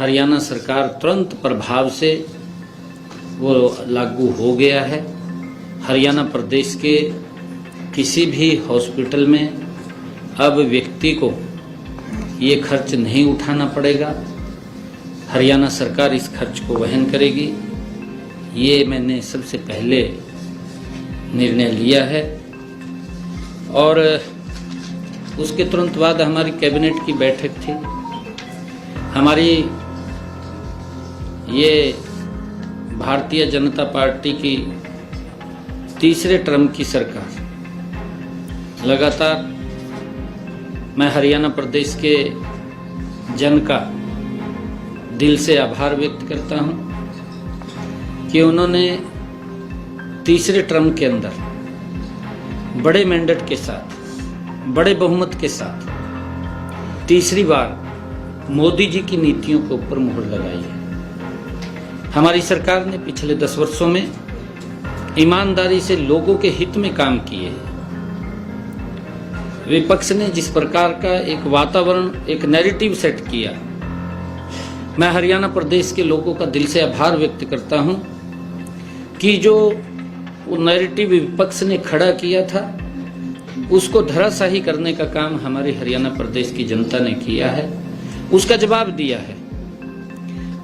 हरियाणा सरकार तुरंत प्रभाव से वो लागू हो गया है। हरियाणा प्रदेश के किसी भी हॉस्पिटल में अब व्यक्ति को ये खर्च नहीं उठाना पड़ेगा। हरियाणा सरकार इस खर्च को वहन करेगी। ये मैंने सबसे पहले निर्णय लिया है और उसके तुरंत बाद हमारी कैबिनेट की बैठक थी। हमारी ये भारतीय जनता पार्टी की तीसरे टर्म की सरकार, लगातार मैं हरियाणा प्रदेश के जन का दिल से आभार व्यक्त करता हूं कि उन्होंने तीसरे टर्म के अंदर बड़े मैंडेट के साथ, बड़े बहुमत के साथ तीसरी बार मोदी जी की नीतियों के ऊपर मुहर लगाई है। हमारी सरकार ने पिछले 10 वर्षों में ईमानदारी से लोगों के हित में काम किए हैं। विपक्ष ने जिस प्रकार का एक वातावरण, एक नैरेटिव सेट किया, मैं हरियाणा प्रदेश के लोगों का दिल से आभार व्यक्त करता हूं कि जो वो नैरेटिव विपक्ष ने खड़ा किया था उसको धराशायी करने का काम हमारे हरियाणा प्रदेश की जनता ने किया है, उसका जवाब दिया है।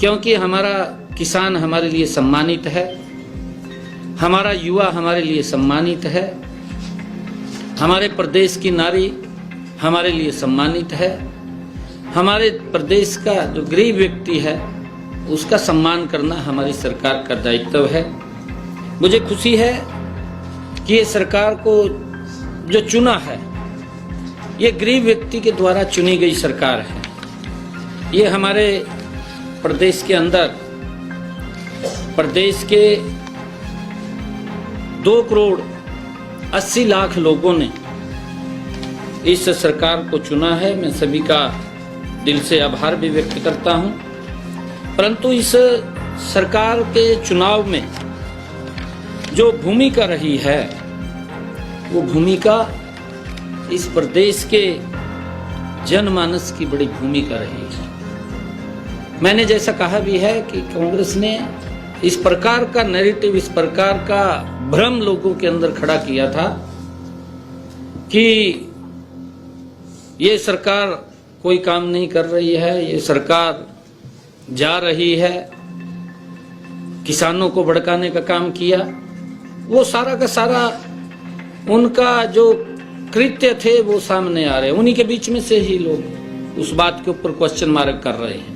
क्योंकि हमारा किसान हमारे लिए सम्मानित है, हमारा युवा हमारे लिए सम्मानित है, हमारे प्रदेश की नारी हमारे लिए सम्मानित है, हमारे प्रदेश का जो गरीब व्यक्ति है उसका सम्मान करना हमारी सरकार का दायित्व है। मुझे खुशी है कि ये सरकार को जो चुना है ये गरीब व्यक्ति के द्वारा चुनी गई सरकार है। ये हमारे प्रदेश के अंदर, प्रदेश के 2,80,00,000 लोगों ने इस सरकार को चुना है। मैं सभी का दिल से आभार भी व्यक्त करता हूं। परंतु इस सरकार के चुनाव में जो भूमिका रही है वो भूमिका इस प्रदेश के जनमानस की बड़ी भूमिका रही है। मैंने जैसा कहा भी है कि कांग्रेस ने इस प्रकार का नैरेटिव, इस प्रकार का भ्रम लोगों के अंदर खड़ा किया था कि ये सरकार कोई काम नहीं कर रही है, ये सरकार जा रही है, किसानों को भड़काने का काम किया। वो सारा का सारा उनका जो कृत्य थे वो सामने आ रहे हैं। उन्हीं के बीच में से ही लोग उस बात के ऊपर क्वेश्चन मार्क कर रहे हैं।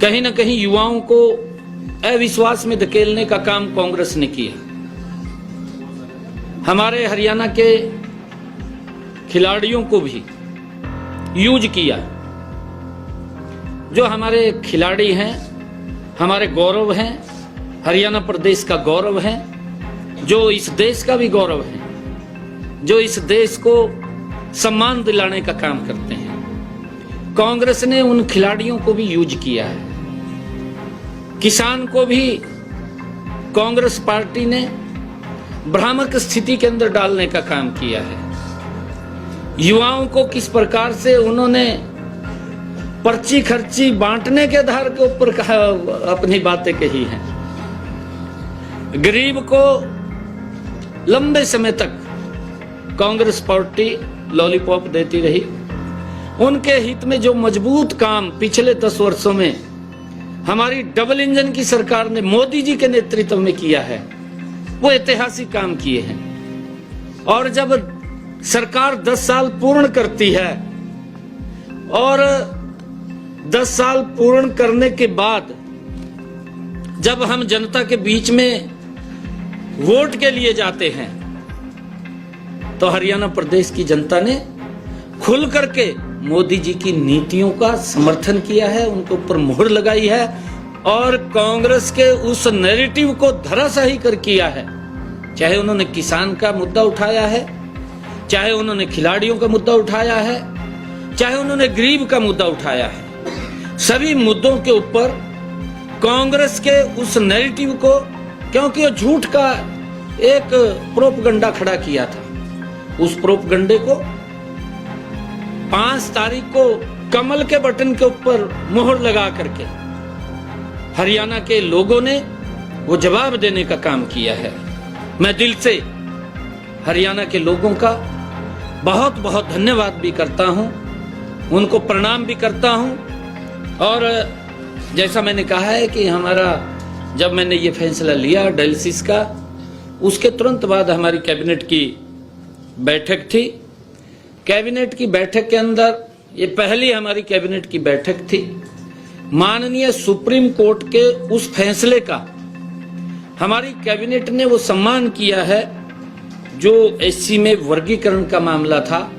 कहीं ना कहीं युवाओं को अविश्वास में धकेलने का काम कांग्रेस ने किया। हमारे हरियाणा के खिलाड़ियों को भी यूज किया। जो हमारे खिलाड़ी हैं, हमारे गौरव हैं, हरियाणा प्रदेश का गौरव है, जो इस देश का भी गौरव है, जो इस देश को सम्मान दिलाने का काम करते हैं। कांग्रेस ने उन खिलाड़ियों को भी यूज किया है। किसान को भी कांग्रेस पार्टी ने भ्रामक स्थिति के अंदर डालने का काम किया है। युवाओं को किस प्रकार से उन्होंने पर्ची खर्ची बांटने के आधार के ऊपर अपनी बातें कही हैं। गरीब को लंबे समय तक कांग्रेस पार्टी लॉलीपॉप देती रही। उनके हित में जो मजबूत काम पिछले 10 वर्षों में हमारी डबल इंजन की सरकार ने मोदी जी के नेतृत्व में किया है, वो ऐतिहासिक काम किए हैं। और जब सरकार 10 साल पूर्ण करती है और 10 साल पूर्ण करने के बाद जब हम जनता के बीच में वोट के लिए जाते हैं तो हरियाणा प्रदेश की जनता ने खुल करके मोदी जी की नीतियों का समर्थन किया है, उनके ऊपर मुहर लगाई है और कांग्रेस के उस नैरेटिव को धराशायी कर किया है। चाहे उन्होंने किसान का मुद्दा उठाया है, चाहे उन्होंने खिलाड़ियों का मुद्दा उठाया है, चाहे उन्होंने गरीब का मुद्दा उठाया है, सभी मुद्दों के ऊपर कांग्रेस के उस नैरेटिव को, क्योंकि वो झूठ का एक प्रोपगंडा खड़ा किया था, उस प्रोपगंडे को 5 तारीख को कमल के बटन के ऊपर मोहर लगा करके हरियाणा के लोगों ने वो जवाब देने का काम किया है। मैं दिल से हरियाणा के लोगों का बहुत बहुत धन्यवाद भी करता हूं, उनको प्रणाम भी करता हूं। और जैसा मैंने कहा है कि जब मैंने ये फैसला लिया डायलिसिस का, उसके तुरंत बाद हमारी कैबिनेट की बैठक थी। कैबिनेट की बैठक के अंदर ये पहली हमारी कैबिनेट की बैठक थी। माननीय सुप्रीम कोर्ट के उस फैसले का हमारी कैबिनेट ने वो सम्मान किया है। जो एससी में वर्गीकरण का मामला था,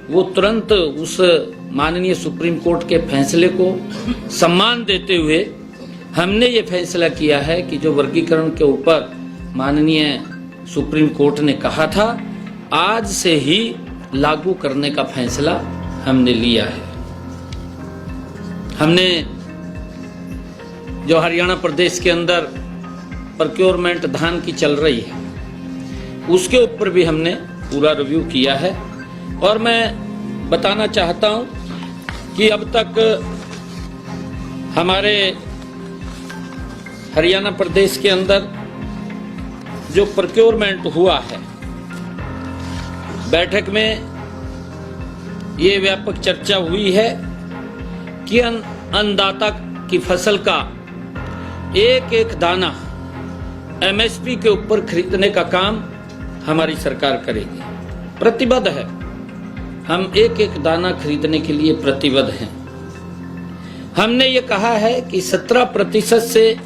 वो तुरंत उस माननीय सुप्रीम कोर्ट के फैसले को सम्मान देते हुए हमने ये फैसला किया है कि जो वर्गीकरण के ऊपर माननीय सुप्रीम कोर्ट ने कहा था, आज से ही लागू करने का फैसला हमने लिया है। हमने जो हरियाणा प्रदेश के अंदर प्रोक्योरमेंट धान की चल रही है, उसके ऊपर भी हमने पूरा रिव्यू किया है। और मैं बताना चाहता हूं कि अब तक हमारे हरियाणा प्रदेश के अंदर जो प्रोक्योरमेंट हुआ है, बैठक में ये व्यापक चर्चा हुई है कि अन्नदाता की फसल का एक एक दाना एमएसपी के ऊपर खरीदने का काम हमारी सरकार करेगी। प्रतिबद्ध है, हम एक एक दाना खरीदने के लिए प्रतिबद्ध हैं। हमने ये कहा है कि 17% से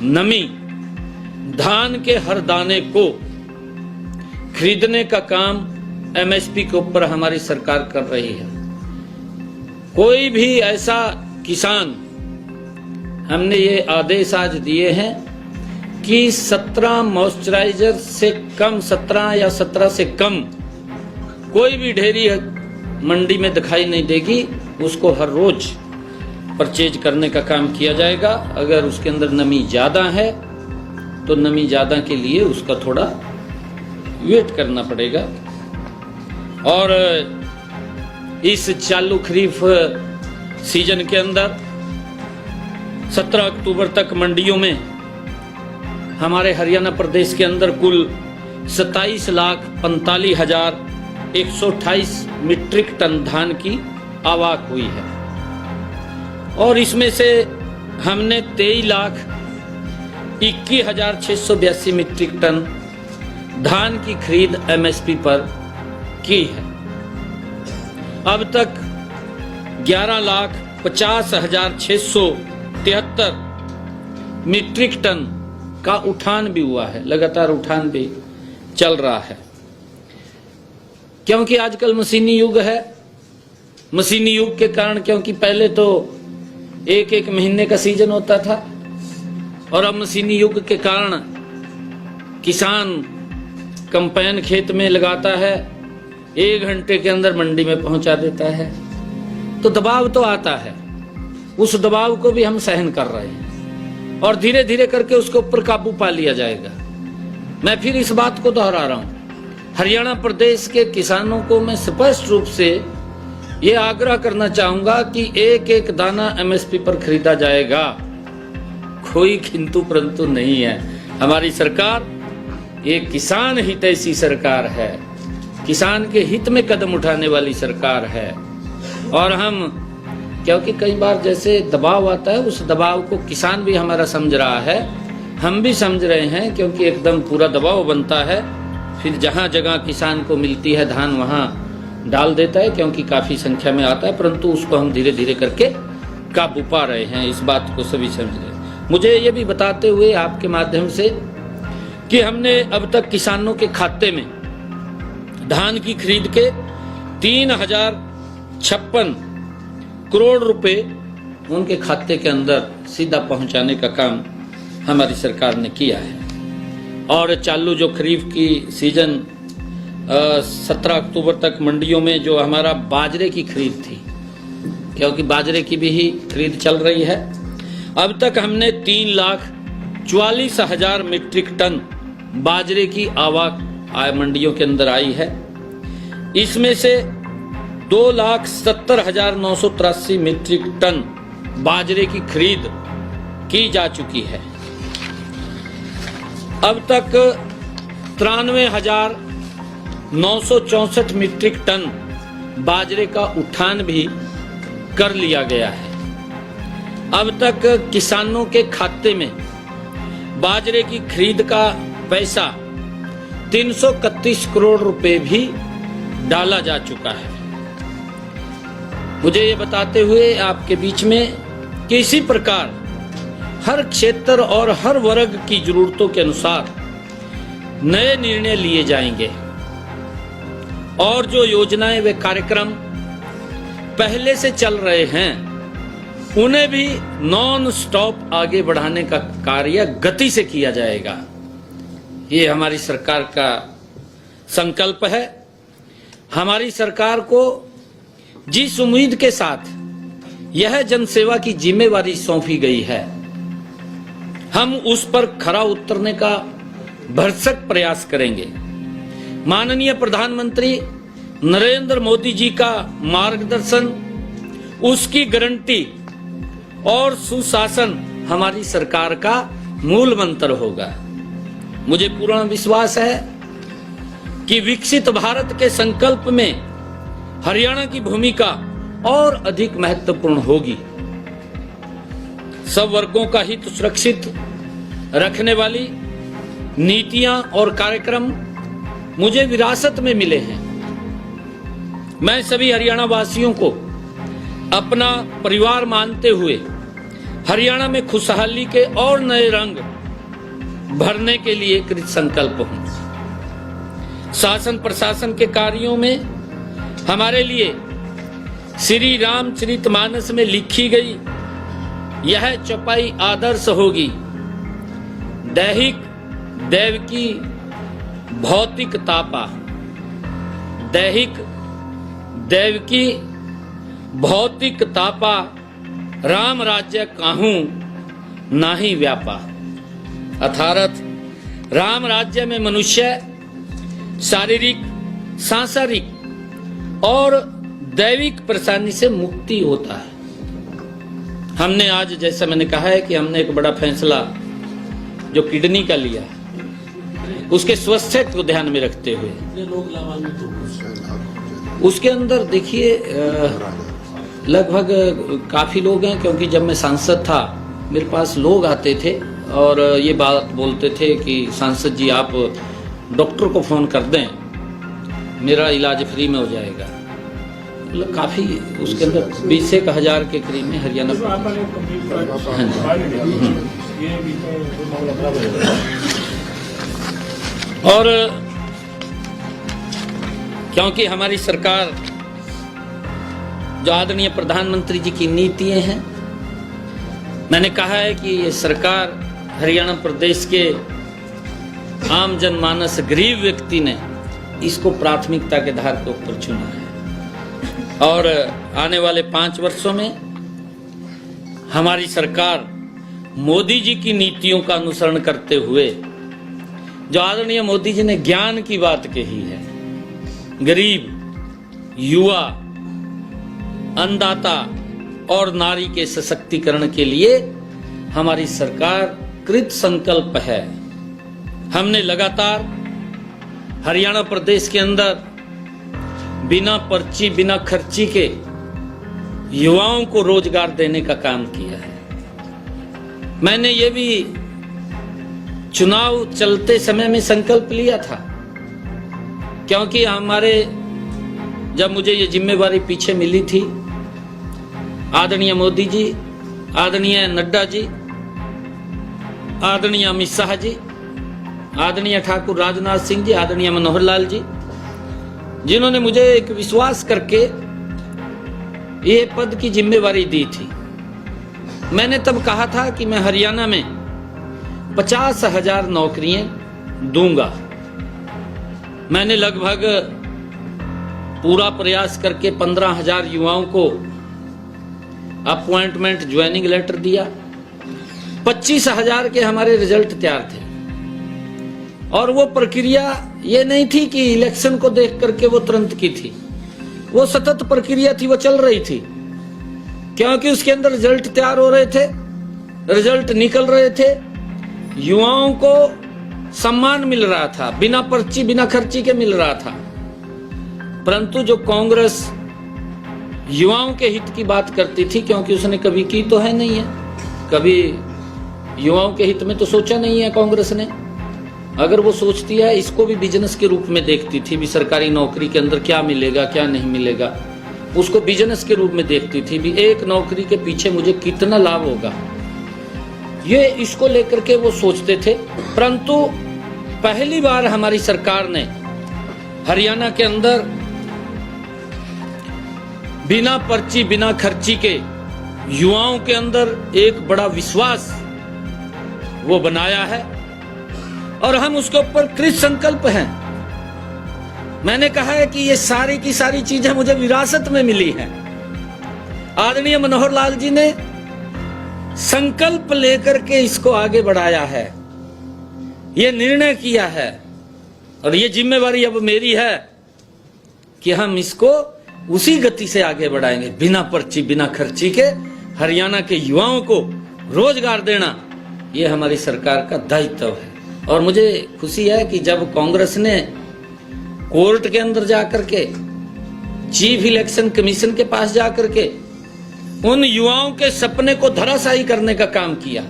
नमी धान के हर दाने को खरीदने का काम एमएसपी के ऊपर हमारी सरकार कर रही है। कोई भी ऐसा किसान, हमने ये आदेश आज दिए हैं कि 17 मॉइस्चराइजर से कम, 17 या 17 से कम कोई भी ढेरी मंडी में दिखाई नहीं देगी। उसको हर रोज परचेज करने का काम किया जाएगा। अगर उसके अंदर नमी ज्यादा है तो नमी ज्यादा के लिए उसका थोड़ा वेट करना पड़ेगा। और इस चालू खरीफ सीजन के अंदर 17 अक्टूबर तक मंडियों में हमारे हरियाणा प्रदेश के अंदर कुल 27,45,128 मीट्रिक टन धान की आवक हुई है। और इसमें से हमने 23,21,682 मीट्रिक टन धान की खरीद एमएसपी पर की है। अब तक 11,50,673 मीट्रिक टन का उठान भी हुआ है। लगातार उठान भी चल रहा है, क्योंकि आजकल मशीनी युग है। मशीनी युग के कारण, क्योंकि पहले तो एक एक महीने का सीजन होता था, और अब मशीनी युग के कारण किसान कंपाइन खेत में लगाता है, 1 घंटे के अंदर मंडी में पहुंचा देता है। तो दबाव तो आता है, उस दबाव को भी हम सहन कर रहे हैं और धीरे धीरे करके उसके ऊपर काबू पा लिया जाएगा। मैं फिर इस बात को दोहरा रहा हूं, हरियाणा प्रदेश के किसानों को मैं स्पष्ट रूप से ये आग्रह करना चाहूंगा कि एक एक दाना एमएसपी पर खरीदा जाएगा। कोई किंतु परंतु नहीं है। हमारी सरकार एक किसान हितैषी सरकार है, किसान के हित में कदम उठाने वाली सरकार है। और हम, क्योंकि कई बार जैसे दबाव आता है, उस दबाव को किसान भी हमारा समझ रहा है, हम भी समझ रहे हैं, क्योंकि एकदम पूरा दबाव बनता है। फिर जहां जगह किसान को मिलती है धान वहां डाल देता है, क्योंकि काफी संख्या में आता है, परंतु उसको हम धीरे धीरे करके काबू पा रहे हैं। इस बात को सभी समझ रहे हैं। मुझे ये भी बताते हुए आपके माध्यम से कि हमने अब तक किसानों के खाते में धान की खरीद के 3,056 करोड़ रुपए उनके खाते के अंदर सीधा पहुंचाने का काम हमारी सरकार ने किया है। और चालू जो खरीफ की सीजन 17 अक्टूबर तक मंडियों में जो हमारा बाजरे की खरीद थी, क्योंकि बाजरे की भी ही खरीद चल रही है, अब तक हमने 3,44,000 मीट्रिक टन बाजरे की आवक मंडियों के अंदर आई है। इसमें से 2,70,983 मीट्रिक टन बाजरे की खरीद की जा चुकी है। अब तक 93,964 मीट्रिक टन बाजरे का उठान भी कर लिया गया है। अब तक किसानों के खाते में बाजरे की खरीद का पैसा 331 करोड़ रुपए भी डाला जा चुका है। मुझे ये बताते हुए आपके बीच में कि इसी प्रकार हर क्षेत्र और हर वर्ग की जरूरतों के अनुसार नए निर्णय लिए जाएंगे और जो योजनाएं व कार्यक्रम पहले से चल रहे हैं उन्हें भी नॉन स्टॉप आगे बढ़ाने का कार्य गति से किया जाएगा। ये हमारी सरकार का संकल्प है। हमारी सरकार को जिस उम्मीद के साथ यह जनसेवा की जिम्मेवारी सौंपी गई है, हम उस पर खरा उतरने का भरसक प्रयास करेंगे। माननीय प्रधानमंत्री नरेंद्र मोदी जी का मार्गदर्शन, उसकी गारंटी और सुशासन हमारी सरकार का मूल मंत्र होगा। मुझे पूर्ण विश्वास है कि विकसित भारत के संकल्प में हरियाणा की भूमिका और अधिक महत्वपूर्ण होगी। सब वर्गों का हित सुरक्षित रखने वाली नीतियां और कार्यक्रम मुझे विरासत में मिले हैं। मैं सभी हरियाणा वासियों को अपना परिवार मानते हुए हरियाणा में खुशहाली के और नए रंग भरने के लिए कृत संकल्प हूं। शासन प्रशासन के कार्यों में हमारे लिए श्री रामचरितमानस में लिखी गई यह चौपाई आदर्श होगी। दैहिक दैवकी भौतिक तापा, दैहिक दैवकी भौतिक तापा, राम राज्य काहूं नाही व्यापा। अर्थात राम राज्य में मनुष्य शारीरिक, सांसारिक और दैविक परेशानी से मुक्ति होता है। हमने आज, जैसा मैंने कहा है कि हमने एक बड़ा फैसला जो किडनी का लिया, उसके स्वास्थ्य को ध्यान में रखते हुए उसके अंदर देखिए लगभग काफी लोग हैं, क्योंकि जब मैं सांसद था मेरे पास लोग आते थे और ये बात बोलते थे कि सांसद जी आप डॉक्टर को फोन कर दें, मेरा इलाज फ्री में हो जाएगा। मतलब काफी उसके अंदर 20,000 के करीब में हरियाणा। और क्योंकि हमारी सरकार, जो आदरणीय प्रधानमंत्री जी की नीतियां हैं, मैंने कहा है कि ये सरकार हरियाणा प्रदेश के आम जनमानस गरीब व्यक्ति ने इसको प्राथमिकता के आधार के ऊपर चुना है। और आने वाले 5 वर्षों में हमारी सरकार मोदी जी की नीतियों का अनुसरण करते हुए, जो आदरणीय मोदी जी ने ज्ञान की बात कही है, गरीब, युवा, अन्नदाता और नारी के सशक्तिकरण के लिए हमारी सरकार कृत संकल्प है। हमने लगातार हरियाणा प्रदेश के अंदर बिना पर्ची, बिना खर्ची के युवाओं को रोजगार देने का काम किया है। मैंने ये भी चुनाव चलते समय में संकल्प लिया था, क्योंकि हमारे, जब मुझे ये जिम्मेवारी पीछे मिली थी, आदरणीय मोदी जी, आदरणीय नड्डा जी, आदरणीय अमित शाह जी, आदरणीय ठाकुर राजनाथ सिंह जी, आदरणीय मनोहर लाल जी, जिन्होंने मुझे एक विश्वास करके ये पद की जिम्मेवारी दी थी। मैंने तब कहा था कि मैं हरियाणा में 50,000 नौकरियां दूंगा। मैंने लगभग पूरा प्रयास करके 15,000 युवाओं को अपॉइंटमेंट, ज्वाइनिंग लेटर दिया। 25,000 के हमारे रिजल्ट तैयार थे। और वो प्रक्रिया ये नहीं थी कि इलेक्शन को देख करके वो तुरंत की थी। वो सतत प्रक्रिया थी, वो चल रही थी, क्योंकि उसके अंदर रिजल्ट तैयार हो रहे थे, रिजल्ट निकल रहे थे, युवाओं को सम्मान मिल रहा था, बिना पर्ची बिना खर्ची के मिल रहा था। परंतु जो कांग्रेस युवाओं के हित की बात करती थी, क्योंकि उसने कभी की तो है नहीं है, कभी युवाओं के हित में तो सोचा नहीं है कांग्रेस ने। अगर वो सोचती है, इसको भी बिजनेस के रूप में देखती थी, भी सरकारी नौकरी के अंदर क्या मिलेगा क्या नहीं मिलेगा, उसको बिजनेस के रूप में देखती थी, भी एक नौकरी के पीछे मुझे कितना लाभ होगा, ये इसको लेकर के वो सोचते थे। परंतु पहली बार हमारी सरकार ने हरियाणा के अंदर बिना पर्ची बिना खर्ची के युवाओं के अंदर एक बड़ा विश्वास वो बनाया है, और हम उसके ऊपर कृत संकल्प हैं। मैंने कहा है कि ये सारी की सारी चीजें मुझे विरासत में मिली हैं। आदरणीय मनोहर लाल जी ने संकल्प लेकर के इसको आगे बढ़ाया है, ये निर्णय किया है, और ये जिम्मेवारी अब मेरी है कि हम इसको उसी गति से आगे बढ़ाएंगे। बिना पर्ची बिना खर्ची के हरियाणा के युवाओं को रोजगार देना, ये हमारी सरकार का दायित्व है। और मुझे खुशी है कि जब कांग्रेस ने कोर्ट के अंदर जाकर के, चीफ इलेक्शन कमीशन के पास जाकर के उन युवाओं के सपने को धराशायी करने का काम किया,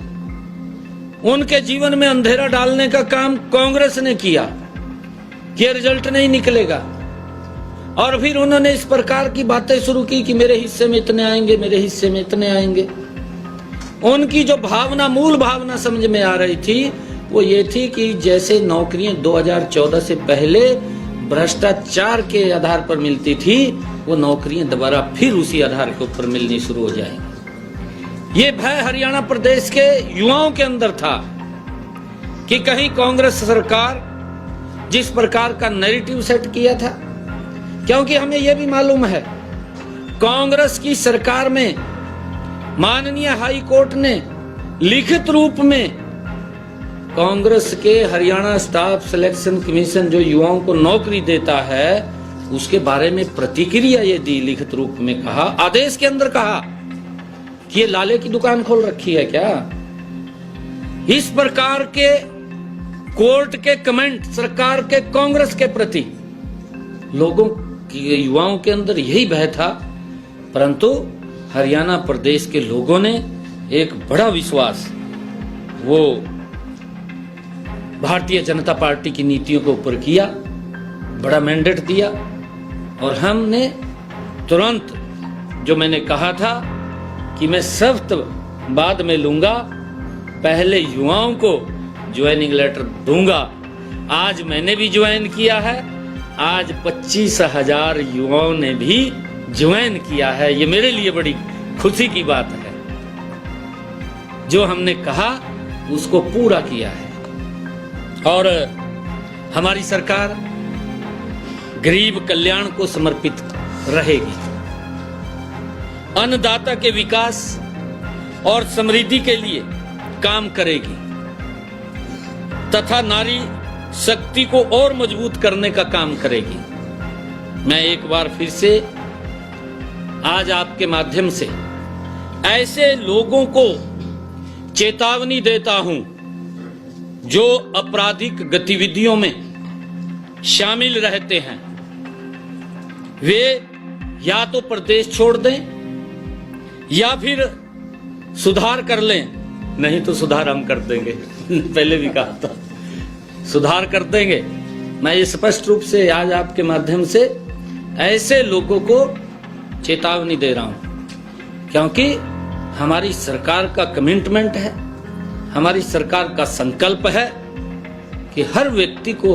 उनके जीवन में अंधेरा डालने का काम कांग्रेस ने किया कि रिजल्ट नहीं निकलेगा, और फिर उन्होंने इस प्रकार की बातें शुरू की कि मेरे हिस्से में इतने आएंगे, मेरे हिस्से में इतने आएंगे। उनकी जो भावना, मूल भावना समझ में आ रही थी, वो ये थी कि जैसे नौकरियां 2014 से पहले भ्रष्टाचार के आधार पर मिलती थी, वो नौकरियां दोबारा फिर उसी आधार के ऊपर मिलनी शुरू हो जाएंगी। ये भय हरियाणा प्रदेश के युवाओं के अंदर था कि कहीं कांग्रेस सरकार जिस प्रकार का नैरेटिव सेट किया था, क्योंकि हमें यह भी मालूम है कांग्रेस की सरकार में माननीय हाई कोर्ट ने लिखित रूप में कांग्रेस के हरियाणा स्टाफ सिलेक्शन कमीशन जो युवाओं को नौकरी देता है उसके बारे में प्रतिक्रिया ये दी, लिखित रूप में कहा, आदेश के अंदर कहा कि ये लाले की दुकान खोल रखी है क्या। इस प्रकार के कोर्ट के कमेंट सरकार के कांग्रेस के प्रति लोगों की, युवाओं के अंदर यही भय था। परंतु हरियाणा प्रदेश के लोगों ने एक बड़ा विश्वास वो भारतीय जनता पार्टी की नीतियों के ऊपर किया, बड़ा मैंडेट दिया, और हमने तुरंत, जो मैंने कहा था कि मैं सख्त बाद में लूंगा, पहले युवाओं को ज्वाइनिंग लेटर दूंगा, आज मैंने भी ज्वाइन किया है। आज 25,000 युवाओं ने भी ज्वाइन किया है। ये मेरे लिए बड़ी खुशी की बात है। जो हमने कहा उसको पूरा किया है, और हमारी सरकार गरीब कल्याण को समर्पित रहेगी, अन्नदाता के विकास और समृद्धि के लिए काम करेगी तथा नारी शक्ति को और मजबूत करने का काम करेगी। मैं एक बार फिर से आज आपके माध्यम से ऐसे लोगों को चेतावनी देता हूं जो आपराधिक गतिविधियों में शामिल रहते हैं। वे या तो प्रदेश छोड़ दें या फिर सुधार कर लें, नहीं तो सुधार हम कर देंगे। पहले भी कहा था सुधार कर देंगे। मैं ये स्पष्ट रूप से आज आपके माध्यम से ऐसे लोगों को चेतावनी दे रहा हूं, क्योंकि हमारी सरकार का कमिटमेंट है, हमारी सरकार का संकल्प है कि हर व्यक्ति को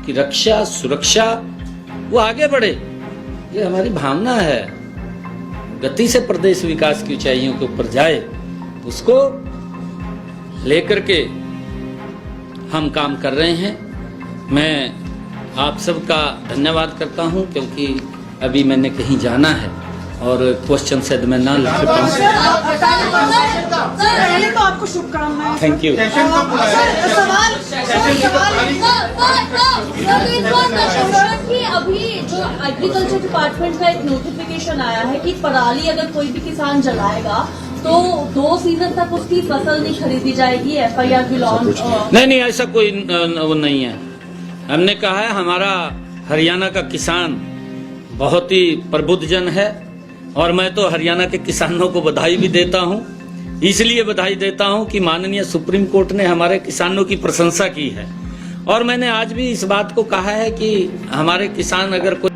की रक्षा सुरक्षा वो आगे बढ़े। ये हमारी भावना है, गति से प्रदेश विकास की ऊंचाइयों के ऊपर जाए, उसको लेकर के हम काम कर रहे हैं। मैं आप सबका धन्यवाद करता हूं, क्योंकि अभी मैंने कहीं जाना है और क्वेश्चन शायद मैं ना लिख पाऊं। पहले तो आपको शुभकामनाएं। Thank you. अभी जो एग्रीकल्चर डिपार्टमेंट का एक नोटिफिकेशन आया है कि पराली अगर कोई भी किसान जलाएगा तो 2 सीजन तक उसकी फसल नहीं खरीदी जाएगी, FIR भी लॉन्च। नहीं, ऐसा कोई वो नहीं है। हमने कहा है हमारा हरियाणा का किसान बहुत ही प्रबुद्ध जन है और मैं तो हरियाणा के किसानों को बधाई भी देता हूं। इसलिए बधाई देता हूं कि माननीय सुप्रीम कोर्ट ने हमारे किसानों की प्रशंसा की है और मैंने आज भी इस बात को कहा है कि हमारे किसान अगर कोई